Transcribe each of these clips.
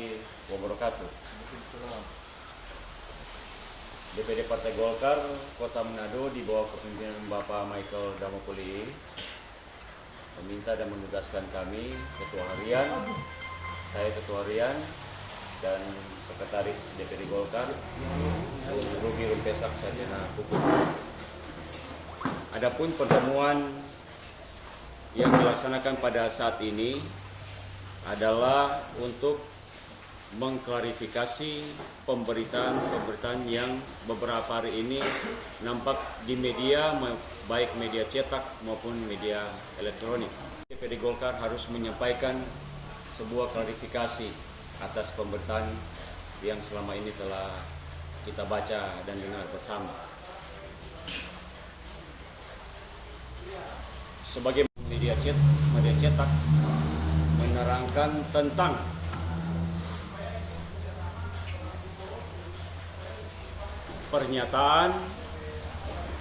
warahmatullahi wabarakatuh. DPD Partai Golkar Kota Manado di bawah kepemimpinan Bapak Michael Damopuli meminta dan menugaskan kami, Ketua Harian, saya Ketua Harian dan Sekretaris DPD Golkar, Ruby Rumpesak Sarjana Hukum. Adapun pertemuan yang dilaksanakan pada saat ini adalah untuk mengklarifikasi pemberitaan yang beberapa hari ini nampak di media, baik media cetak maupun media elektronik. DPD Golkar harus menyampaikan sebuah klarifikasi atas pemberitaan yang selama ini telah kita baca dan dengar bersama. Sebagai media cetak menerangkan tentang pernyataan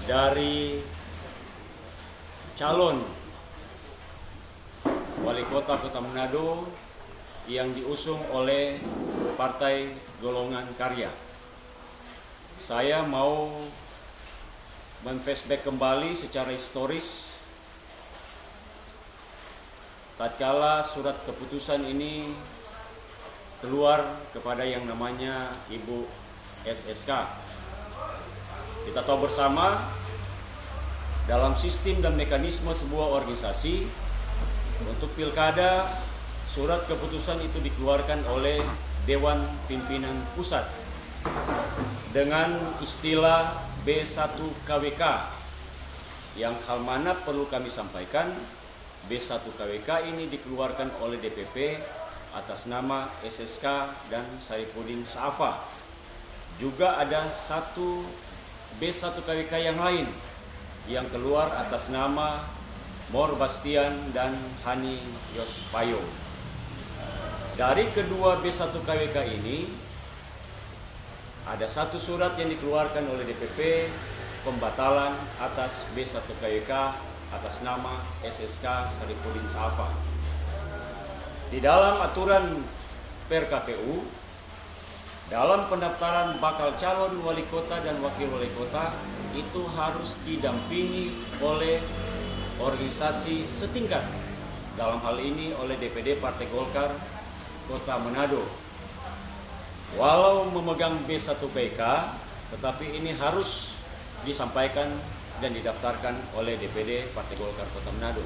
dari calon wali kota Kota Manado yang diusung oleh Partai Golongan Karya. Saya mau men-flashback kembali secara historis tatkala surat keputusan ini keluar kepada yang namanya Ibu SSK. Kita tahu bersama dalam sistem dan mekanisme sebuah organisasi untuk pilkada, surat keputusan itu dikeluarkan oleh Dewan Pimpinan Pusat dengan istilah B1 KWK, yang hal mana perlu kami sampaikan, B1 KWK ini dikeluarkan oleh DPP atas nama SSK dan Saifuddin Sa'afa. Juga ada satu B1 KWK yang lain yang keluar atas nama Mor Bastian dan Hani Yospayo. Dari kedua B1 KWK ini ada satu surat yang dikeluarkan oleh DPP pembatalan atas B1 KWK atas nama SSK Saifuddin Sa'afa. Di dalam aturan PRKPU, dalam pendaftaran bakal calon wali kota dan wakil wali kota itu harus didampingi oleh organisasi setingkat, dalam hal ini oleh DPD Partai Golkar Kota Manado. Walau memegang B1 KWK, tetapi ini harus disampaikan dan didaftarkan oleh DPD Partai Golkar Kota Manado.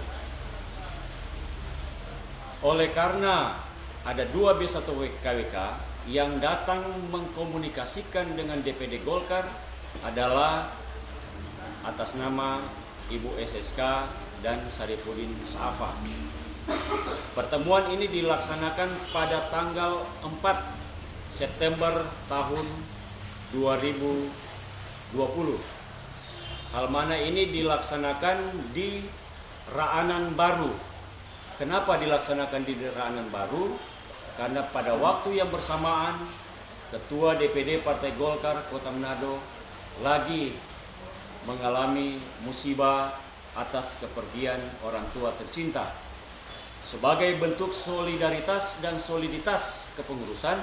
Oleh karena ada dua B1 KWK yang datang mengkomunikasikan dengan DPD Golkar adalah atas nama Ibu SSK dan Saifuddin Sa'afa. Pertemuan ini dilaksanakan pada tanggal 4 September tahun 2020. Hal mana ini dilaksanakan di Raanan Baru. Kenapa dilaksanakan di Raanan Baru? Karena pada waktu yang bersamaan Ketua DPD Partai Golkar Kota Manado lagi mengalami musibah atas kepergian orang tua tercinta. Sebagai bentuk solidaritas dan soliditas kepengurusan,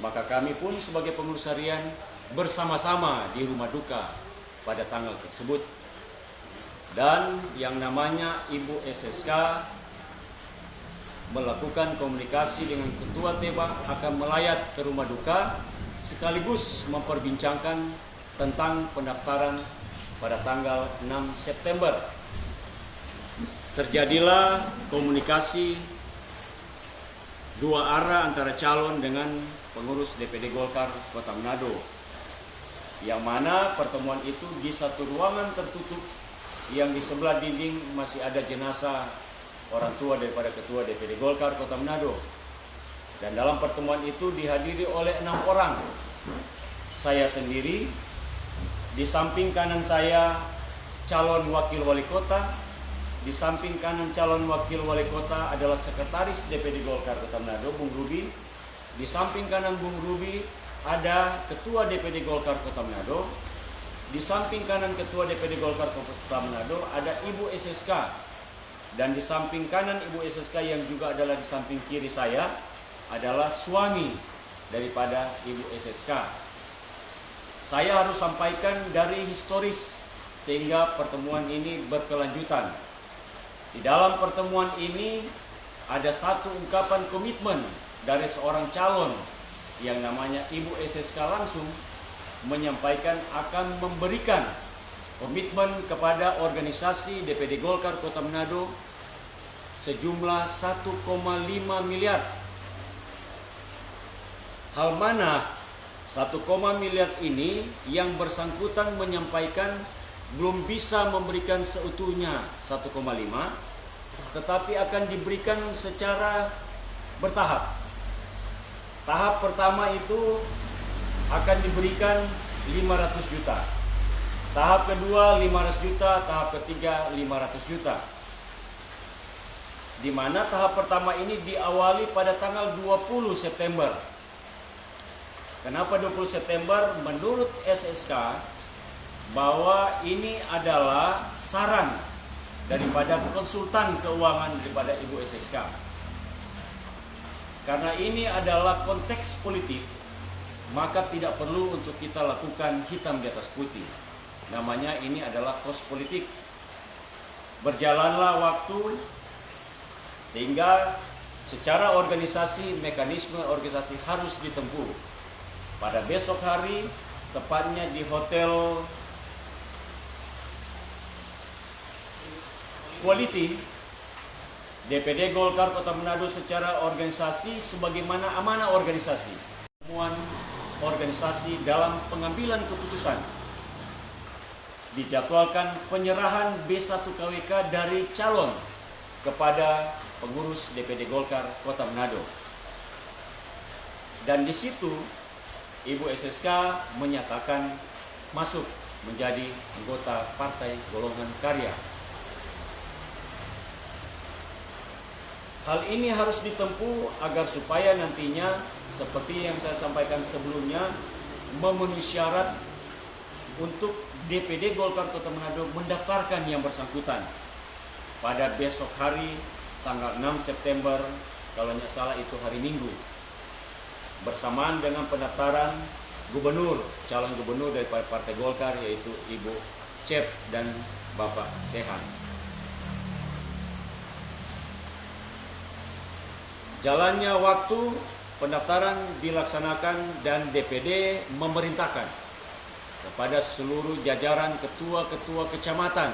maka kami pun sebagai pengurus harian bersama-sama di rumah duka pada tanggal tersebut. Dan yang namanya Ibu SSK melakukan komunikasi dengan Ketua Teba akan melayat ke rumah duka sekaligus memperbincangkan tentang pendaftaran pada tanggal 6 September. Terjadilah komunikasi dua arah antara calon dengan pengurus DPD Golkar Kota Manado, yang mana pertemuan itu di satu ruangan tertutup yang di sebelah dinding masih ada jenazah orang tua daripada Ketua DPD Golkar Kota Manado. Dan dalam pertemuan itu dihadiri oleh 6 orang. Saya sendiri, di samping kanan saya calon wakil wali kota, di samping kanan calon wakil wali kota adalah Sekretaris DPD Golkar Kota Manado, Bung Ruby. Di samping kanan Bung Ruby ada Ketua DPD Golkar Kota Manado. Di samping kanan Ketua DPD Golkar Kota Manado ada Ibu SSK. Dan di samping kanan Ibu SSK yang juga adalah di samping kiri saya adalah suami daripada Ibu SSK. Saya harus sampaikan dari historis sehingga pertemuan ini berkelanjutan. Di dalam pertemuan ini ada satu ungkapan komitmen dari seorang calon yang namanya Ibu SSK langsung menyampaikan akan memberikan komitmen kepada organisasi DPD Golkar Kota Manado sejumlah 1,5 miliar. Hal mana 1, miliar ini yang bersangkutan menyampaikan belum bisa memberikan seutuhnya 1,5, tetapi akan diberikan secara bertahap. Tahap pertama itu akan diberikan 500 juta. Tahap kedua 500 juta, tahap ketiga 500 juta. Di mana tahap pertama ini diawali pada tanggal 20 September. Kenapa 20 September? Menurut SSK bahwa ini adalah saran daripada konsultan keuangan daripada Ibu SSK. Karena ini adalah konteks politik, maka tidak perlu untuk kita lakukan hitam di atas putih. Namanya ini adalah kos politik. Berjalanlah waktu sehingga secara organisasi, mekanisme organisasi harus ditempuh. Pada besok hari, tepatnya di Hotel Quality, DPD Golkar Kota Manado secara organisasi sebagaimana amanah organisasi. Temuan organisasi dalam pengambilan keputusan. Dijadwalkan penyerahan B1 KWK dari calon kepada pengurus DPD Golkar Kota Manado. Dan di situ Ibu SSK menyatakan masuk menjadi anggota Partai Golongan Karya. Hal ini harus ditempuh agar supaya nantinya seperti yang saya sampaikan sebelumnya memenuhi syarat untuk DPD Golkar Kota Manado mendaftarkan yang bersangkutan pada besok hari tanggal 6 September, kalau tidak salah itu hari Minggu, bersamaan dengan pendaftaran gubernur, calon gubernur dari Partai Golkar yaitu Ibu Cep dan Bapak Sehan. Jalannya waktu, pendaftaran dilaksanakan dan DPD memerintahkan kepada seluruh jajaran ketua-ketua kecamatan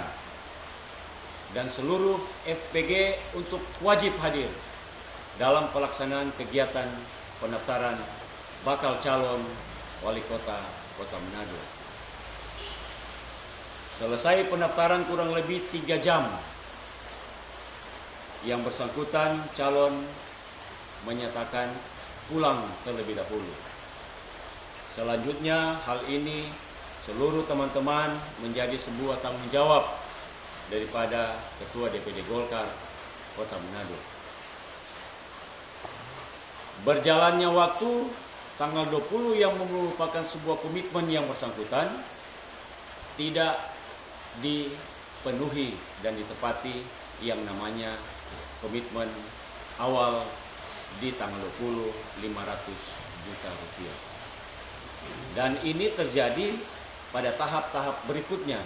dan seluruh FPG untuk wajib hadir dalam pelaksanaan kegiatan pendaftaran bakal calon wali kota Kota Manado. Selesai pendaftaran kurang lebih 3 jam, yang bersangkutan calon menyatakan pulang terlebih dahulu. Selanjutnya hal ini seluruh teman-teman menjadi sebuah tanggung jawab daripada Ketua DPD Golkar Kota Manado. Berjalannya waktu, tanggal 20 yang merupakan sebuah komitmen yang bersangkutan tidak dipenuhi dan ditepati yang namanya komitmen awal di tanggal 20 500 juta rupiah. Dan ini terjadi pada tahap-tahap berikutnya.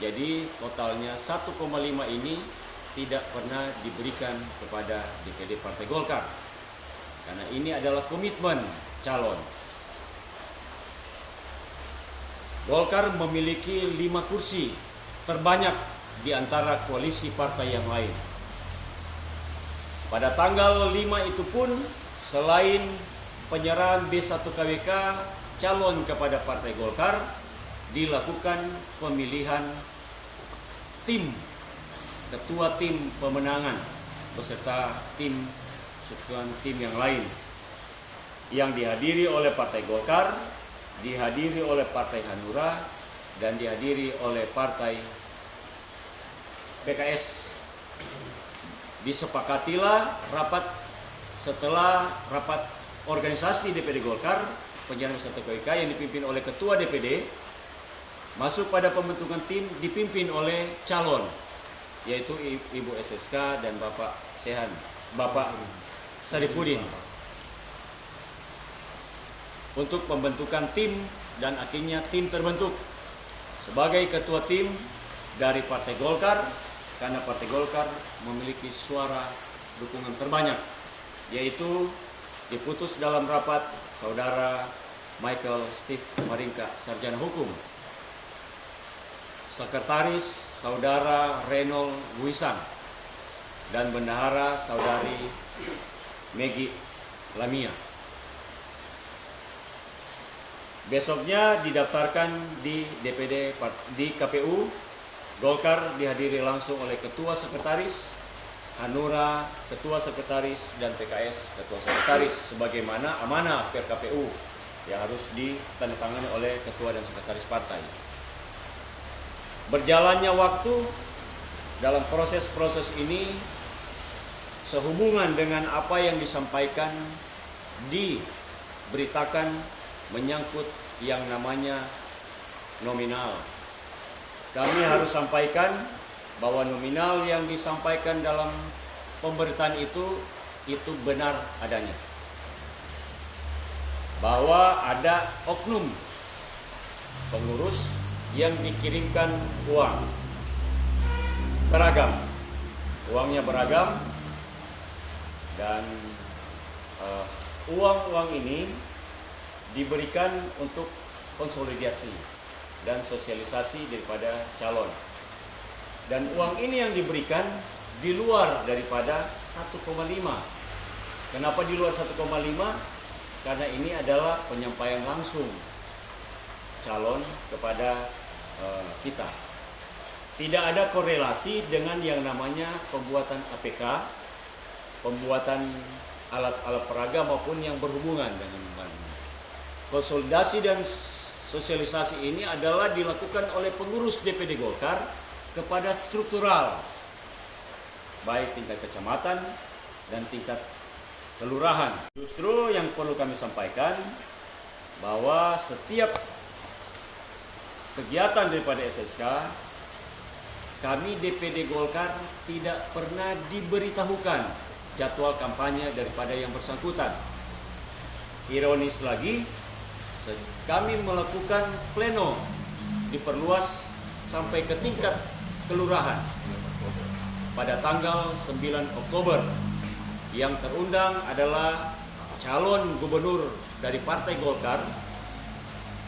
Jadi totalnya 1,5 ini tidak pernah diberikan kepada DPD Partai Golkar. Karena ini adalah komitmen calon. Golkar memiliki 5 kursi terbanyak di antara koalisi partai yang lain. Pada tanggal 5 itu pun selain penyerahan B1 KWK calon kepada Partai Golkar, dilakukan pemilihan tim, ketua tim pemenangan beserta tim susunan tim yang lain yang dihadiri oleh Partai Golkar, dihadiri oleh Partai Hanura, dan dihadiri oleh Partai PKS. Disepakatilah rapat setelah rapat organisasi DPD Golkar penyerahan B1 KWK yang dipimpin oleh Ketua DPD masuk pada pembentukan tim dipimpin oleh calon yaitu Ibu SSK dan Bapak Sehan, Bapak Sarifudin. untuk pembentukan tim dan akhirnya tim terbentuk sebagai ketua tim dari Partai Golkar karena Partai Golkar memiliki suara dukungan terbanyak, yaitu diputus dalam rapat Saudara Michael Steve Maringka, Sarjana Hukum, Sekretaris Saudara Reynold Wisan, dan Bendahara Saudari Megi Lamia. Besoknya didaftarkan di DPD di KPU Golkar, dihadiri langsung oleh Ketua Sekretaris, Hanura Ketua Sekretaris, dan PKS Ketua Sekretaris sebagaimana amanah KPU yang harus ditandatangani oleh Ketua dan Sekretaris Partai. Berjalannya waktu dalam proses-proses ini sehubungan dengan apa yang disampaikan, diberitakan menyangkut yang namanya nominal. Kami harus sampaikan bahwa nominal yang disampaikan dalam pemberitaan itu benar adanya. Bahwa ada oknum pengurus yang dikirimkan uang beragam, uangnya beragam, dan uang-uang ini diberikan untuk konsolidasi dan sosialisasi daripada calon. Dan uang ini yang diberikan di luar daripada 1,5. Kenapa di luar 1,5? Karena ini adalah penyampaian langsung calon kepada kita. Tidak ada korelasi dengan yang namanya pembuatan APK, pembuatan alat-alat peraga maupun yang berhubungan dengan konsolidasi dan sosialisasi ini adalah dilakukan oleh pengurus DPD Golkar kepada struktural, baik tingkat kecamatan dan tingkat kelurahan. Justru yang perlu kami sampaikan bahwa setiap kegiatan daripada SSK, kami DPD Golkar tidak pernah diberitahukan jadwal kampanye daripada yang bersangkutan. Ironis lagi, kami melakukan pleno diperluas sampai ke tingkat kelurahan pada tanggal 9 Oktober. Yang terundang adalah calon gubernur dari Partai Golkar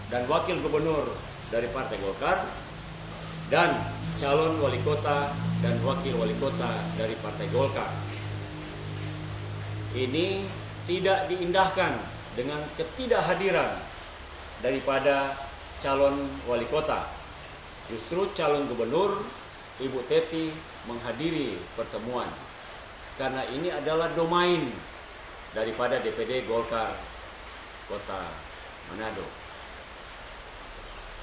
dan wakil gubernur dari Partai Golkar dan calon wali kota dan wakil wali kota dari Partai Golkar. Ini tidak diindahkan dengan ketidakhadiran daripada calon wali kota. Justru calon gubernur Ibu Teti menghadiri pertemuan karena ini adalah domain daripada DPD Golkar Kota Manado.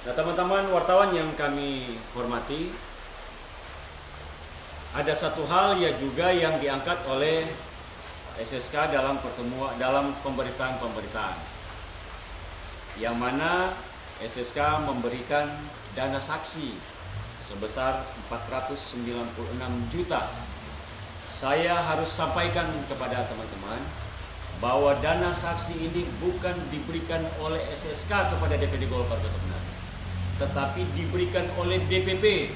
Nah, teman-teman wartawan yang kami hormati, ada satu hal ya juga yang diangkat oleh SSK dalam pemberitaan, yang mana SSK memberikan dana saksi sebesar 496 juta. Saya harus sampaikan kepada teman-teman bahwa dana saksi ini bukan diberikan oleh SSK kepada DPD Golkar Kota Manado, tetapi diberikan oleh DPP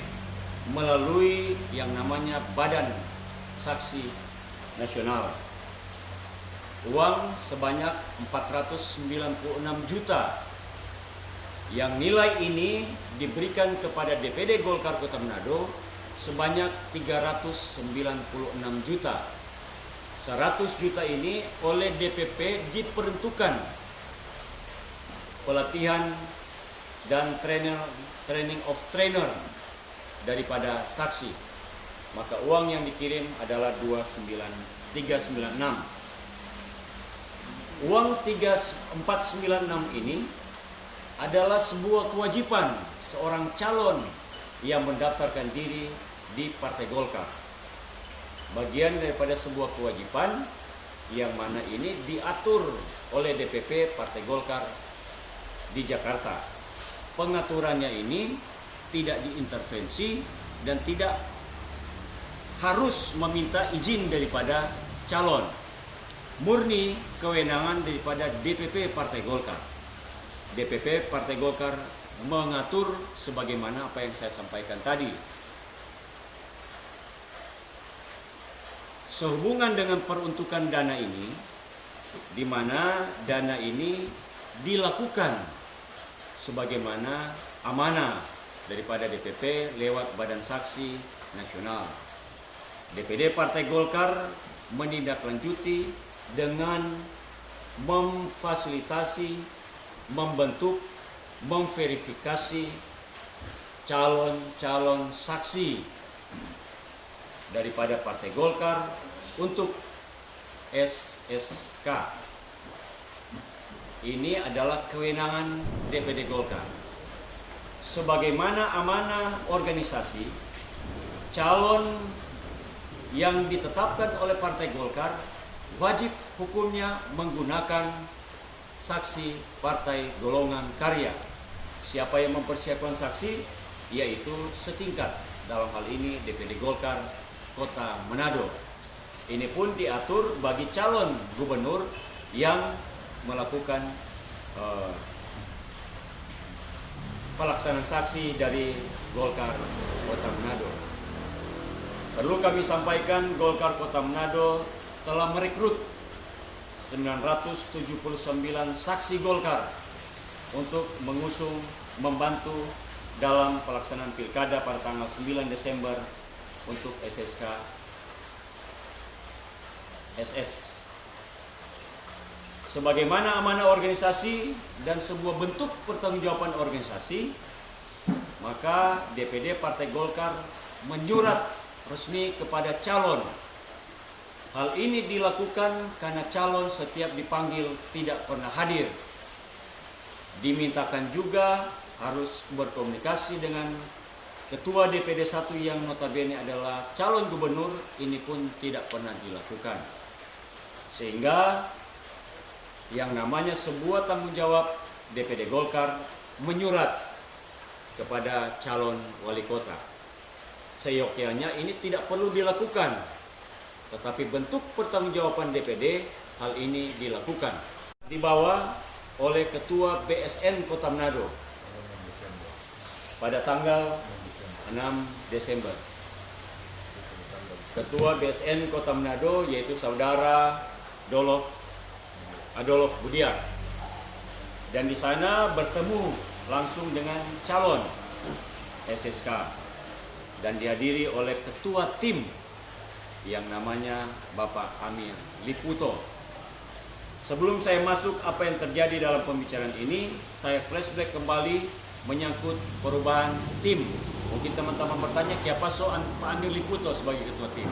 melalui yang namanya Badan Saksi Nasional. Uang sebanyak 496 juta yang nilai ini diberikan kepada DPD Golkar Kota Manado sebanyak 396 juta. 100 juta ini oleh DPP diperuntukkan pelatihan dan training of trainer daripada saksi. Maka uang yang dikirim adalah 396. Uang 496 ini adalah sebuah kewajiban seorang calon yang mendaftarkan diri di Partai Golkar. Bagian daripada sebuah kewajiban yang mana ini diatur oleh DPP Partai Golkar di Jakarta. Pengaturannya ini tidak diintervensi dan tidak harus meminta izin daripada calon. Murni kewenangan daripada DPP Partai Golkar. DPP Partai Golkar mengatur sebagaimana apa yang saya sampaikan tadi. Sehubungan dengan peruntukan dana ini, di mana dana ini dilakukan sebagaimana amanah daripada DPP lewat Badan Saksi Nasional. DPD Partai Golkar menindaklanjuti dengan memfasilitasi, membentuk, memverifikasi calon-calon saksi daripada Partai Golkar untuk SSK. Ini adalah kewenangan DPD Golkar. Sebagaimana amanah organisasi, calon yang ditetapkan oleh Partai Golkar wajib hukumnya menggunakan saksi partai golongan karya. Siapa yang mempersiapkan saksi? Yaitu setingkat, dalam hal ini DPD Golkar Kota Manado. Ini pun diatur bagi calon gubernur yang melakukan pelaksanaan saksi dari Golkar Kota Manado. Perlu kami sampaikan, Golkar Kota Manado telah merekrut 979 saksi Golkar untuk mengusung, membantu dalam pelaksanaan pilkada pada tanggal 9 Desember untuk SSK SS. Sebagaimana amanah organisasi dan sebuah bentuk pertanggungjawaban organisasi, maka DPD Partai Golkar menyurat resmi kepada calon. Hal ini dilakukan karena calon setiap dipanggil tidak pernah hadir. Dimintakan juga harus berkomunikasi dengan Ketua DPD 1 yang notabene adalah calon gubernur, ini pun tidak pernah dilakukan. Sehingga yang namanya sebuah tanggung jawab DPD Golkar menyurat kepada calon wali kota. Seyogyanya ini tidak perlu dilakukan, tetapi bentuk pertanggungjawaban DPD hal ini dilakukan. Dibawa oleh Ketua BSN Kota Manado pada tanggal 6 Desember. Ketua BSN Kota Manado yaitu Saudara Adolf Budiak. Dan di sana bertemu langsung dengan calon SSK dan dihadiri oleh ketua tim yang namanya Bapak Amir Liputo. Sebelum saya masuk apa yang terjadi dalam pembicaraan ini, saya flashback kembali menyangkut perubahan tim. Mungkin teman-teman bertanya, siapa Pak Amir Liputo sebagai ketua tim?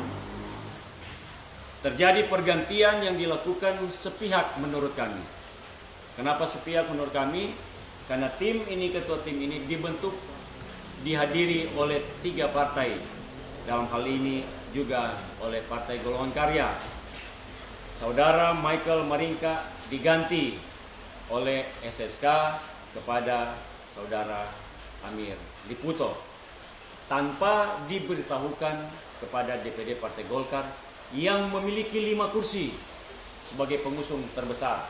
Terjadi pergantian yang dilakukan sepihak menurut kami. Kenapa sepihak menurut kami? Karena tim ini, ketua tim ini dibentuk, dihadiri oleh 3 partai. Dalam hal ini juga oleh Partai Golongan Karya. Saudara Michael Maringka diganti oleh SSK kepada Saudara Amir Liputo tanpa diberitahukan kepada DPD Partai Golkar yang memiliki 5 kursi sebagai pengusung terbesar.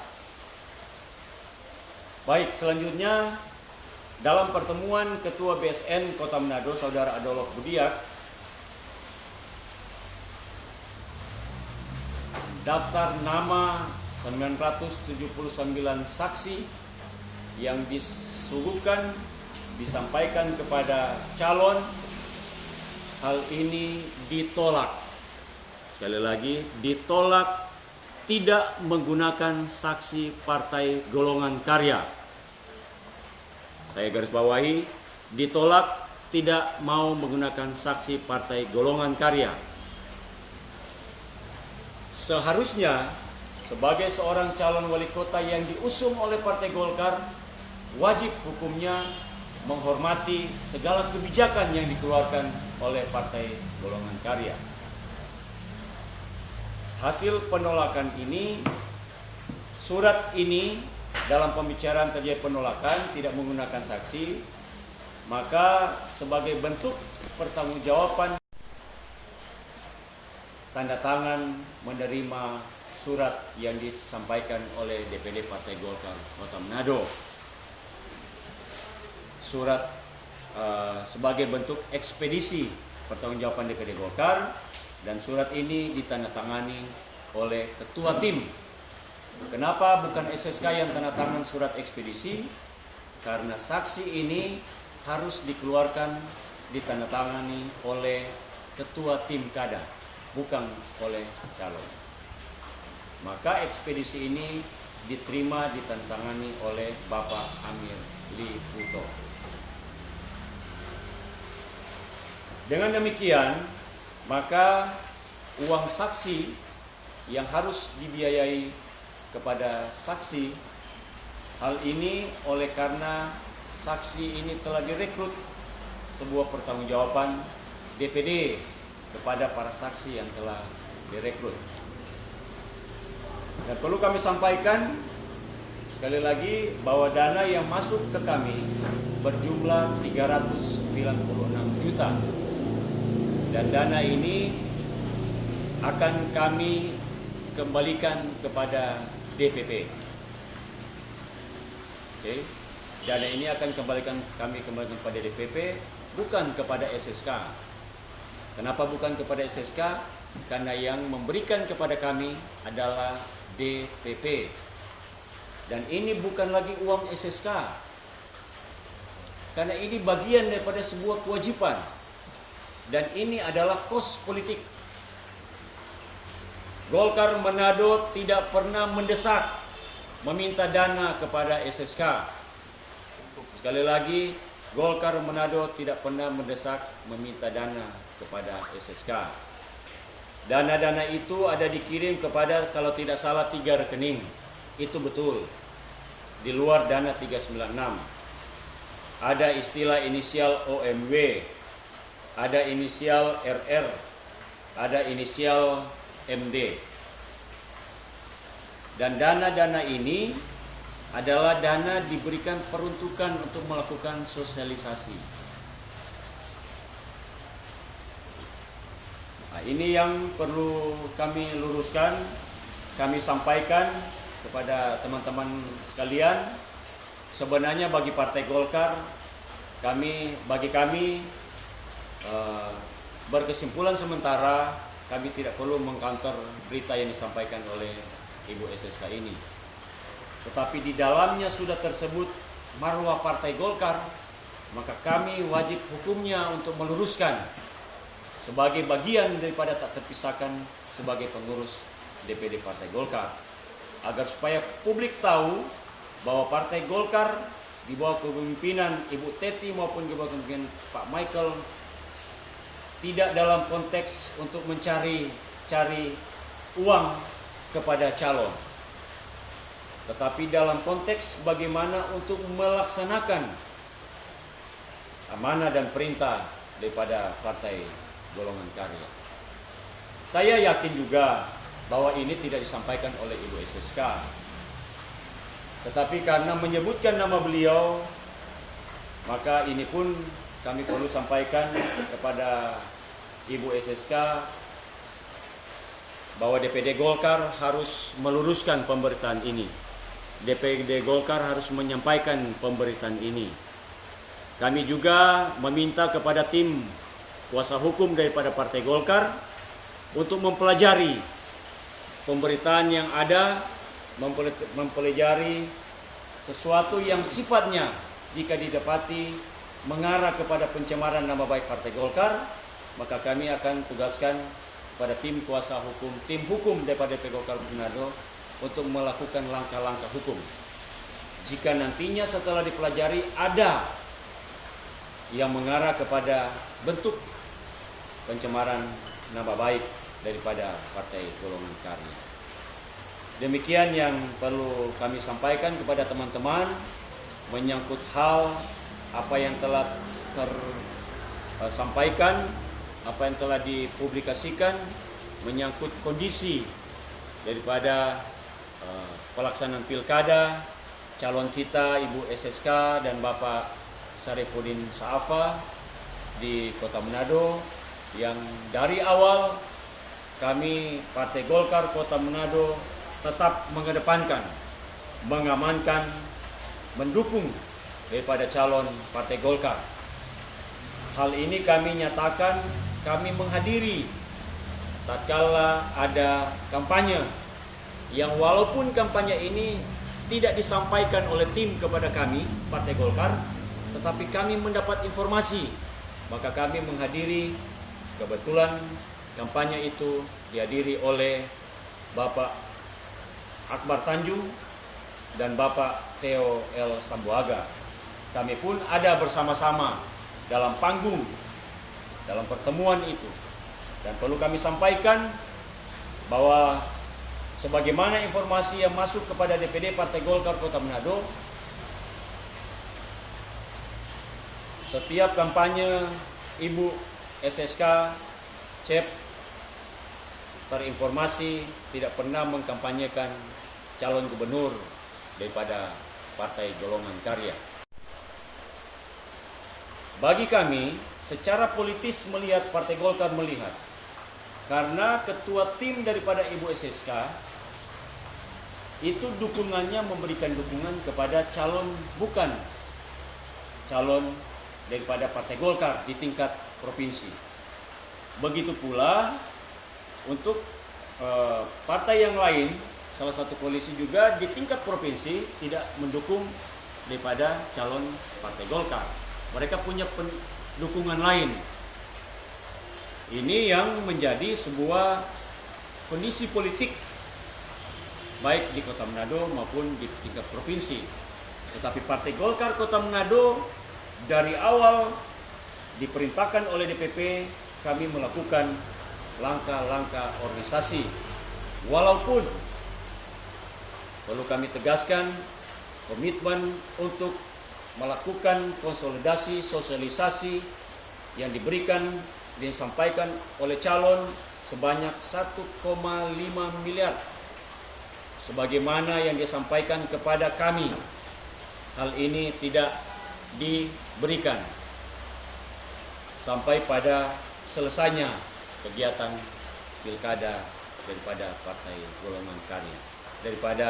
Baik, selanjutnya dalam pertemuan Ketua BSN Kota Manado Saudara Adolf Budiak, daftar nama 979 saksi yang disuguhkan disampaikan kepada calon, hal ini ditolak. Sekali lagi, ditolak, tidak menggunakan saksi partai golongan karya. Saya garis bawahi, ditolak, tidak mau menggunakan saksi partai golongan karya. Seharusnya sebagai seorang calon wali kota yang diusung oleh Partai Golkar, wajib hukumnya menghormati segala kebijakan yang dikeluarkan oleh Partai Golongan Karya. Hasil penolakan ini, surat ini dalam pembicaraan terjadi penolakan, tidak menggunakan saksi, maka sebagai bentuk pertanggungjawaban tanda tangan menerima surat yang disampaikan oleh DPD Partai Golkar Kota Manado. surat sebagai bentuk ekspedisi pertanggungjawaban DPD Golkar, dan surat ini ditandatangani oleh ketua tim. Kenapa bukan SSK yang tanda tangan surat ekspedisi? Karena saksi ini harus dikeluarkan, ditandatangani oleh ketua tim kada, bukan oleh calon. Maka ekspedisi ini diterima, ditandatangani oleh Bapak Amir Liputo. Dengan demikian, maka uang saksi yang harus dibiayai kepada saksi, hal ini oleh karena saksi ini telah direkrut sebuah pertanggungjawaban DPD kepada para saksi yang telah direkrut. Dan perlu kami sampaikan sekali lagi bahwa dana yang masuk ke kami berjumlah 396 juta. Dan dana ini akan kami kembalikan kepada DPP. Oke. Dana ini akan kami kembalikan kepada DPP, bukan kepada SSK. Kenapa bukan kepada SSK? Karena yang memberikan kepada kami adalah DPP. Dan ini bukan lagi uang SSK. Karena ini bagian daripada sebuah kewajiban. Dan ini adalah kos politik. Golkar Manado tidak pernah mendesak meminta dana kepada SSK. Sekali lagi, Golkar Manado tidak pernah mendesak meminta dana kepada SSK. Dana-dana itu ada dikirim kepada, kalau tidak salah, 3 rekening. Itu betul. Di luar dana 396. Ada istilah inisial OMW, ada inisial RR, ada inisial MD. Dan dana-dana ini adalah dana diberikan peruntukan untuk melakukan sosialisasi. Nah, ini yang perlu kami luruskan, kami sampaikan kepada teman-teman sekalian. Sebenarnya bagi Partai Golkar, bagi kami berkesimpulan sementara, kami tidak perlu mengcounter berita yang disampaikan oleh Ibu SSK ini. Tetapi di dalamnya sudah tersebut marwah Partai Golkar, maka kami wajib hukumnya untuk meluruskan sebagai bagian daripada tak terpisahkan sebagai pengurus DPD Partai Golkar, agar supaya publik tahu bahwa Partai Golkar di bawah kepemimpinan Ibu Teti maupun di bawah kepemimpinan Pak Michael tidak dalam konteks untuk mencari uang kepada calon, tetapi dalam konteks bagaimana untuk melaksanakan amanah dan perintah daripada Partai Golongan Karya. Saya yakin juga bahwa ini tidak disampaikan oleh Ibu SSK, tetapi karena menyebutkan nama beliau, maka ini pun kami perlu sampaikan kepada Ibu SSK bahwa DPD Golkar harus meluruskan pemberitaan ini. DPD Golkar harus menyampaikan pemberitaan ini. Kami juga meminta kepada tim kuasa hukum daripada Partai Golkar untuk mempelajari pemberitaan yang ada, mempelajari sesuatu yang sifatnya jika didapati mengarah kepada pencemaran nama baik Partai Golkar, maka kami akan tugaskan pada tim kuasa hukum, tim hukum daripada DPD Golkar Manado untuk melakukan langkah-langkah hukum. Jika nantinya setelah dipelajari ada yang mengarah kepada bentuk pencemaran nama baik daripada Partai Golongan Karya. Demikian yang perlu kami sampaikan kepada teman-teman menyangkut hal apa yang telah tersampaikan, apa yang telah dipublikasikan menyangkut kondisi daripada pelaksanaan pilkada, calon kita Ibu SSK dan Bapak Sarifuddin Saafa di Kota Manado, yang dari awal kami Partai Golkar Kota Manado tetap mengedepankan, mengamankan, mendukung daripada calon Partai Golkar. Hal ini kami nyatakan kami menghadiri tatkala ada kampanye yang walaupun kampanye ini tidak disampaikan oleh tim kepada kami Partai Golkar, tetapi kami mendapat informasi, maka kami menghadiri. Kebetulan kampanye itu dihadiri oleh Bapak Akbar Tanjung dan Bapak Theo L. Sambuaga. Kami pun ada bersama-sama dalam panggung, dalam pertemuan itu. Dan perlu kami sampaikan bahwa sebagaimana informasi yang masuk kepada DPD Partai Golkar Kota Manado, setiap kampanye Ibu SSK CEP terinformasi tidak pernah mengkampanyekan calon gubernur daripada Partai Golongan Karya. Bagi kami, secara politis melihat Partai Golkar melihat, karena ketua tim daripada Ibu SSK itu dukungannya memberikan dukungan kepada calon, bukan calon daripada Partai Golkar di tingkat provinsi. Begitu pula untuk partai yang lain, salah satu koalisi juga di tingkat provinsi tidak mendukung daripada calon Partai Golkar. Mereka punya dukungan lain. Ini yang menjadi sebuah kondisi politik baik di Kota Manado maupun di tingkat provinsi. Tetapi Partai Golkar Kota Manado dari awal diperintahkan oleh DPP, kami melakukan langkah-langkah organisasi. Walaupun perlu kami tegaskan komitmen untuk melakukan konsolidasi, sosialisasi yang disampaikan oleh calon sebanyak 1,5 miliar. Sebagaimana yang disampaikan kepada kami, hal ini tidak diberikan sampai pada selesainya kegiatan pilkada daripada Partai Golongan Karya, daripada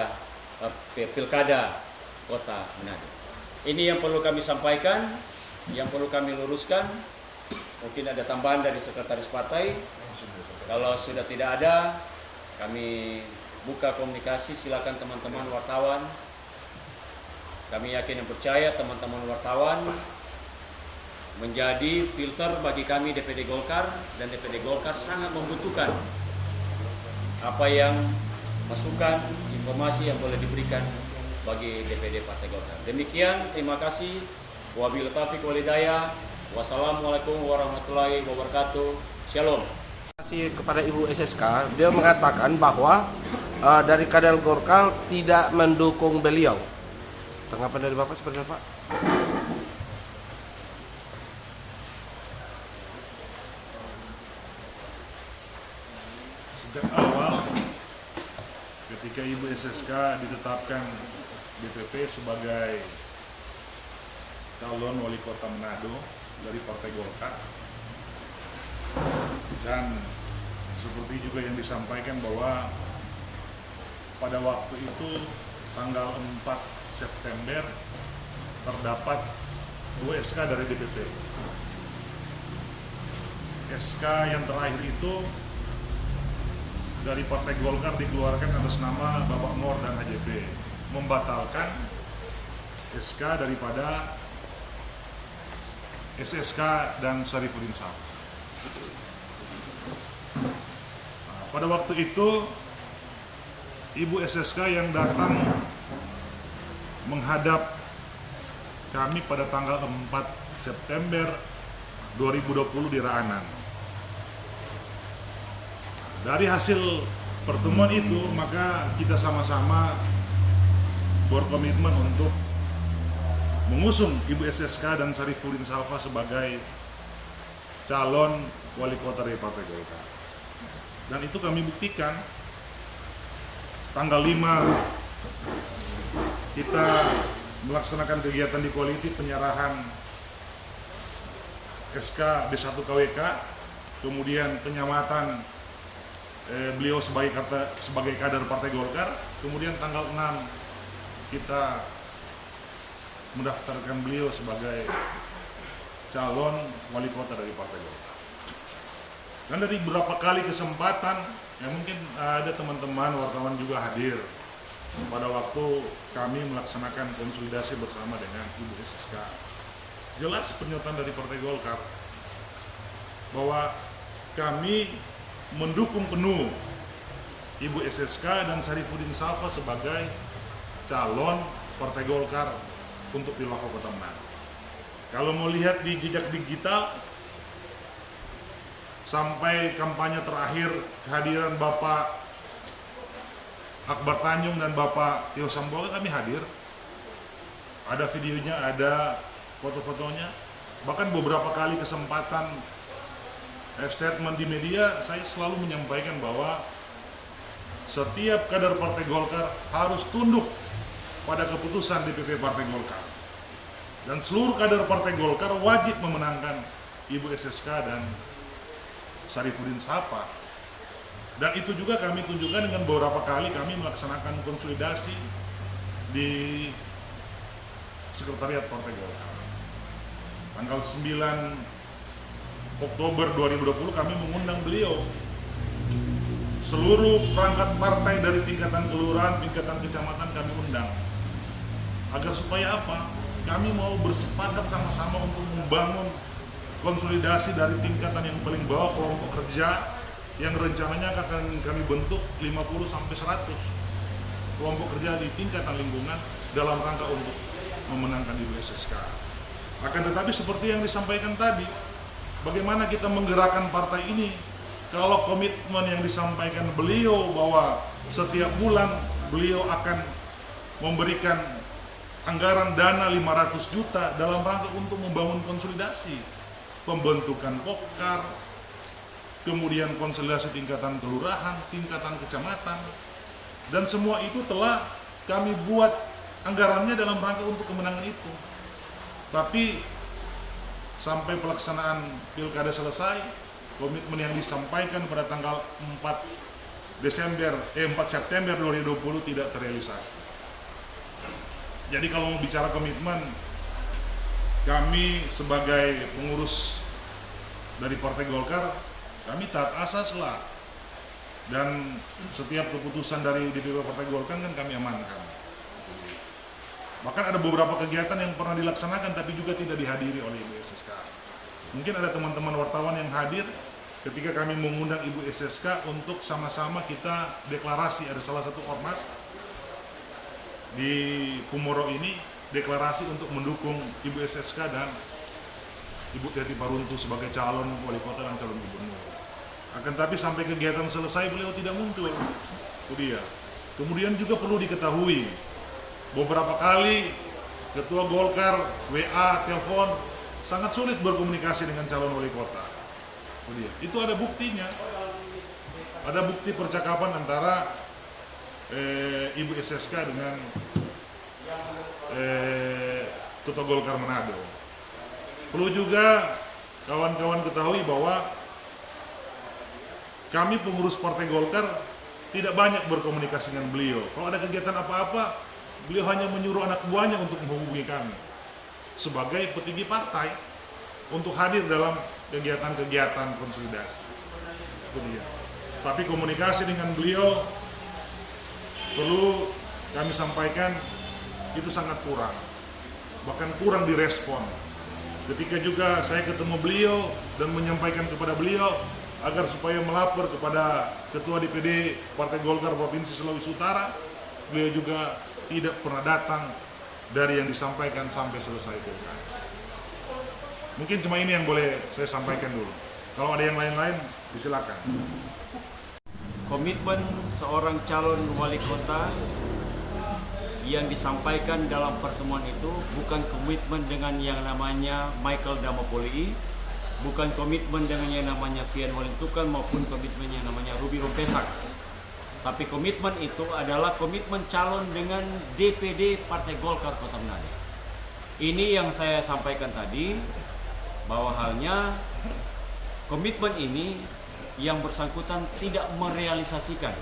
pilkada Kota Manado. Ini yang perlu kami sampaikan, yang perlu kami luruskan. Mungkin ada tambahan dari sekretaris partai. Kalau sudah tidak ada, kami buka komunikasi. Silakan teman-teman wartawan. Kami yakin dan percaya teman-teman wartawan menjadi filter bagi kami DPD Golkar, dan DPD Golkar sangat membutuhkan apa yang masukan, informasi yang boleh diberikan bagi DPD Partai Golkar. Demikian, terima kasih. Wabillahi taufiq wal hidayah. Wassalamualaikum warahmatullahi wabarakatuh. Shalom. Terima kasih kepada Ibu SSK. Beliau mengatakan bahwa dari kader Golkar tidak mendukung beliau. Tanggapan dari Bapak seperti apa? Sejak awal ketika Ibu SSK ditetapkan DPP sebagai calon wali kota Manado dari Partai Golkar, dan seperti juga yang disampaikan bahwa pada waktu itu tanggal 4 September terdapat 2 SK dari DPP. SK yang terakhir itu dari Partai Golkar dikeluarkan atas nama Bapak Mor dan AJP, membatalkan SK daripada SSK dan Syarifuddin Saleh. Nah, pada waktu itu Ibu SSK yang datang menghadap kami pada tanggal 4 September 2020 di Raanan. Dari hasil pertemuan itu, maka kita sama-sama berkomitmen untuk mengusung Ibu SSK dan Syarifuddin Saleh sebagai calon wali kota dari Partai Golkar. Dan itu kami buktikan tanggal 5 kita melaksanakan kegiatan di Kualiti, penyerahan SK B1 KWK, kemudian penyamatan beliau sebagai kader Partai Golkar. Kemudian tanggal 6 kita mendaftarkan beliau sebagai calon wali kota dari Partai Golkar. Dan dari beberapa kali kesempatan, ya mungkin ada teman-teman wartawan juga hadir pada waktu kami melaksanakan konsolidasi bersama dengan Ibu SSK. Jelas pernyataan dari Partai Golkar bahwa kami mendukung penuh Ibu SSK dan Syarifudin Salfa sebagai calon Partai Golkar untuk Pilwakil Kota Manado. Kalau mau lihat di jejak digital, sampai kampanye terakhir kehadiran Bapak Akbar Tanjung dan Bapak Tio Samboga kami hadir. Ada videonya, ada foto-fotonya. Bahkan beberapa kali kesempatan statement di media, saya selalu menyampaikan bahwa setiap kader Partai Golkar harus tunduk pada keputusan DPP Partai Golkar. Dan seluruh kader Partai Golkar wajib memenangkan Ibu SSK dan Syarifudin Salfa. Dan itu juga kami tunjukkan dengan beberapa kali kami melaksanakan konsolidasi di Sekretariat Partai Golkar. Tanggal 9 Oktober 2020 kami mengundang beliau. Seluruh perangkat partai dari tingkatan kelurahan, tingkatan kecamatan kami undang. Agar supaya apa? Kami mau bersepakat sama-sama untuk membangun konsolidasi dari tingkatan yang paling bawah, kelompok kerja yang rencananya akan kami bentuk 50 sampai 100 kelompok kerja di tingkatan lingkungan dalam rangka untuk memenangkan Ibu SSK. Akan tetapi seperti yang disampaikan tadi, bagaimana kita menggerakkan partai ini kalau komitmen yang disampaikan beliau bahwa setiap bulan beliau akan memberikan anggaran dana 500 juta dalam rangka untuk membangun konsolidasi, pembentukan Popkar, kemudian konsolidasi tingkatan kelurahan, tingkatan kecamatan, dan semua itu telah kami buat anggarannya dalam rangka untuk kemenangan itu. Tapi sampai pelaksanaan pilkada selesai, komitmen yang disampaikan pada tanggal 4 September 2020 tidak terrealisasi. Jadi kalau mau bicara komitmen, kami sebagai pengurus dari Partai Golkar, kami taat asas lah. Dan setiap keputusan dari DPP Partai Golkar kan kami amankan. Bahkan ada beberapa kegiatan yang pernah dilaksanakan tapi juga tidak dihadiri oleh Ibu SSK. Mungkin ada teman-teman wartawan yang hadir ketika kami mengundang Ibu SSK untuk sama-sama kita deklarasi. Ada salah satu ormas di Kumoro ini deklarasi untuk mendukung Ibu SSK dan Ibu Teti Paruntu sebagai calon wali kota dan calon gubernur. Akan tapi sampai kegiatan selesai beliau tidak muncul. Itu dia. Kemudian juga perlu diketahui, beberapa kali Ketua Golkar WA, telepon, sangat sulit berkomunikasi dengan calon wali kota. Itu dia. Itu ada buktinya. Ada bukti percakapan antara Ibu SSK dengan Ketua Golkar Manado. Perlu juga kawan-kawan ketahui bahwa kami pengurus Partai Golkar tidak banyak berkomunikasi dengan beliau. Kalau ada kegiatan apa-apa, beliau hanya menyuruh anak buahnya untuk menghubungi kami sebagai petinggi partai untuk hadir dalam kegiatan-kegiatan konsolidasi. Itu dia. Tapi komunikasi dengan beliau perlu kami sampaikan itu sangat kurang, bahkan kurang direspon. Ketika juga saya ketemu beliau dan menyampaikan kepada beliau agar supaya melapor kepada Ketua DPD Partai Golkar Provinsi Sulawesi Utara, beliau juga tidak pernah datang dari yang disampaikan sampai selesai pilkada. Mungkin cuma ini yang boleh saya sampaikan dulu. Kalau ada yang lain-lain, silakan. Komitmen seorang calon wali kota yang disampaikan dalam pertemuan itu bukan komitmen dengan yang namanya Michael Damopoli, bukan komitmen dengan yang namanya Fian Walintukan maupun komitmen yang namanya Ruby Rompesak. Tapi komitmen itu adalah komitmen calon dengan DPD Partai Golkar Kota Manado. Ini yang saya sampaikan tadi, bahwa halnya komitmen ini yang bersangkutan tidak merealisasikan.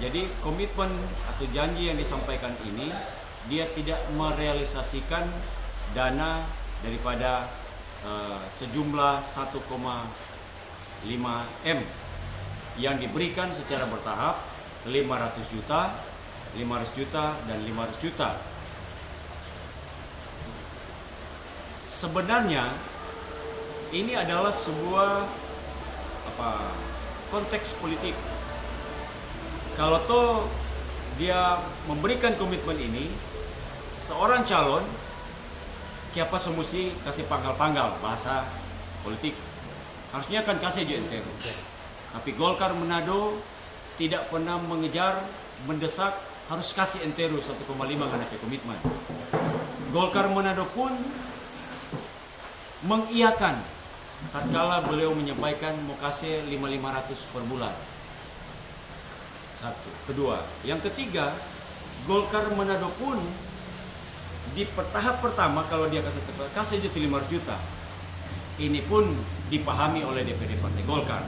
Jadi komitmen atau janji yang disampaikan ini dia tidak merealisasikan dana daripada sejumlah 1,5 M yang diberikan secara bertahap 500 juta, 500 juta, dan 500 juta. Sebenarnya ini adalah sebuah konteks politik. Kalau toh dia memberikan komitmen ini, seorang calon siapa semusi kasih panggal-panggal bahasa politik. Harusnya kan kasih JNTR. Tapi Golkar Manado tidak pernah mengejar, mendesak harus kasih NTRU 1,5 karena komitmen. Golkar Manado pun mengiyakan tatkala beliau menyampaikan mau kasih 5.500 per bulan. Satu. Kedua. Yang ketiga, Golkar Manado pun di tahap pertama kalau dia kasih 500 juta. Ini pun dipahami oleh DPD Partai Golkar.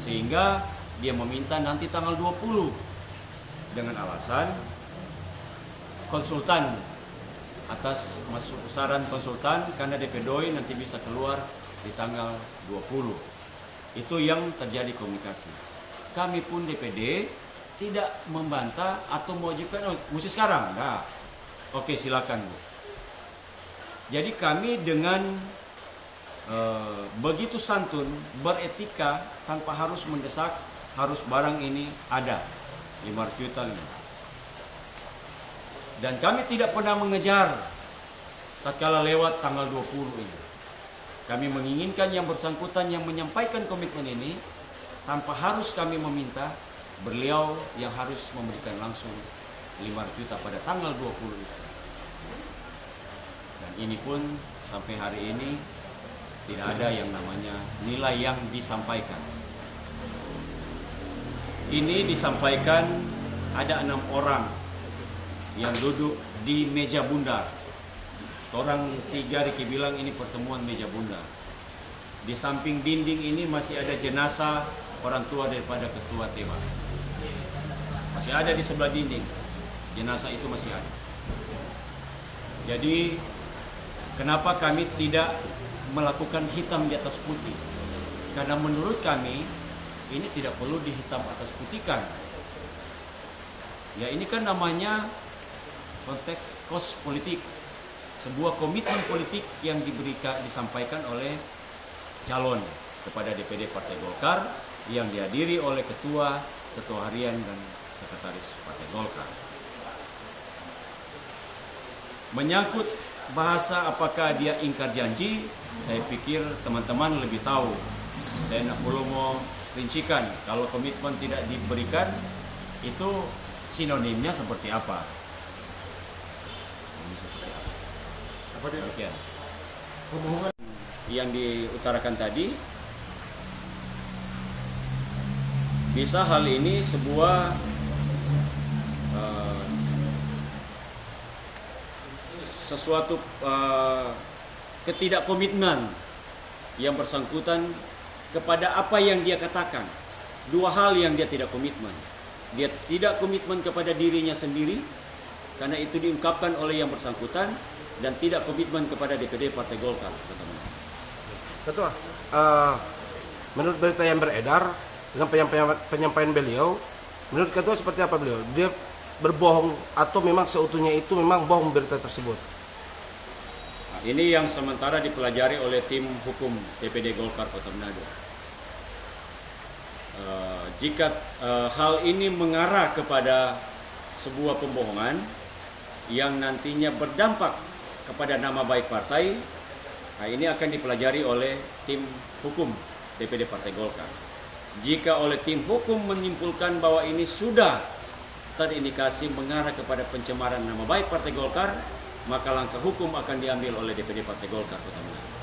Sehingga dia meminta nanti tanggal 20 dengan alasan konsultan, atas masuk saran konsultan karena DP Doi nanti bisa keluar di tanggal 20. Itu yang terjadi komunikasi. Kami pun DPD tidak membantah atau mewajibkan mesti sekarang. Nah, oke silakan Bu. Jadi kami dengan begitu santun, beretika, tanpa harus mendesak, harus barang ini ada 500 juta. Dan kami tidak pernah mengejar tatkala lewat tanggal 20 ini. Kami menginginkan yang bersangkutan yang menyampaikan komitmen ini tanpa harus kami meminta, beliau yang harus memberikan langsung 500 juta pada tanggal 20 itu. Dan ini pun sampai hari ini tidak ada yang namanya nilai yang disampaikan. Ini disampaikan ada 6 orang yang duduk di meja bundar. Orang 3 Riki bilang ini pertemuan meja bundar. Di samping dinding ini masih ada jenazah orang tua daripada ketua tema. Masih ada di sebelah dinding. Jenazah itu masih ada. Jadi kenapa kami tidak melakukan hitam di atas putih? Karena menurut kami ini tidak perlu dihitam atas putihkan. Ya ini kan namanya konteks kos politik, sebuah komitmen politik yang disampaikan oleh calon kepada DPD Partai Golkar yang dihadiri oleh ketua harian dan sekretaris Partai Golkar. Menyangkut bahasa apakah dia ingkar janji, saya pikir teman-teman lebih tahu. Saya tidak perlu mau rincikan kalau komitmen tidak diberikan itu sinonimnya seperti apa. Demikian. Yang diutarakan tadi, bisa hal ini sebuah sesuatu ketidakkomitmen yang bersangkutan kepada apa yang dia katakan. 2 hal yang dia tidak komitmen. Dia tidak komitmen kepada dirinya sendiri karena itu diungkapkan oleh yang bersangkutan, dan tidak komitmen kepada DPD Partai Golkar. Ketua, menurut berita yang beredar dengan penyampaian beliau, menurut Ketua seperti apa beliau? Dia berbohong atau memang seutuhnya itu memang bohong berita tersebut? Nah, ini yang sementara dipelajari oleh tim hukum DPD Golkar Kota Manado. Jika hal ini mengarah kepada sebuah pembohongan yang nantinya berdampak kepada nama baik partai, nah ini akan dipelajari oleh tim hukum DPD Partai Golkar. Jika oleh tim hukum menyimpulkan bahwa ini sudah terindikasi mengarah kepada pencemaran nama baik Partai Golkar, maka langkah hukum akan diambil oleh DPD Partai Golkar Kota Manado.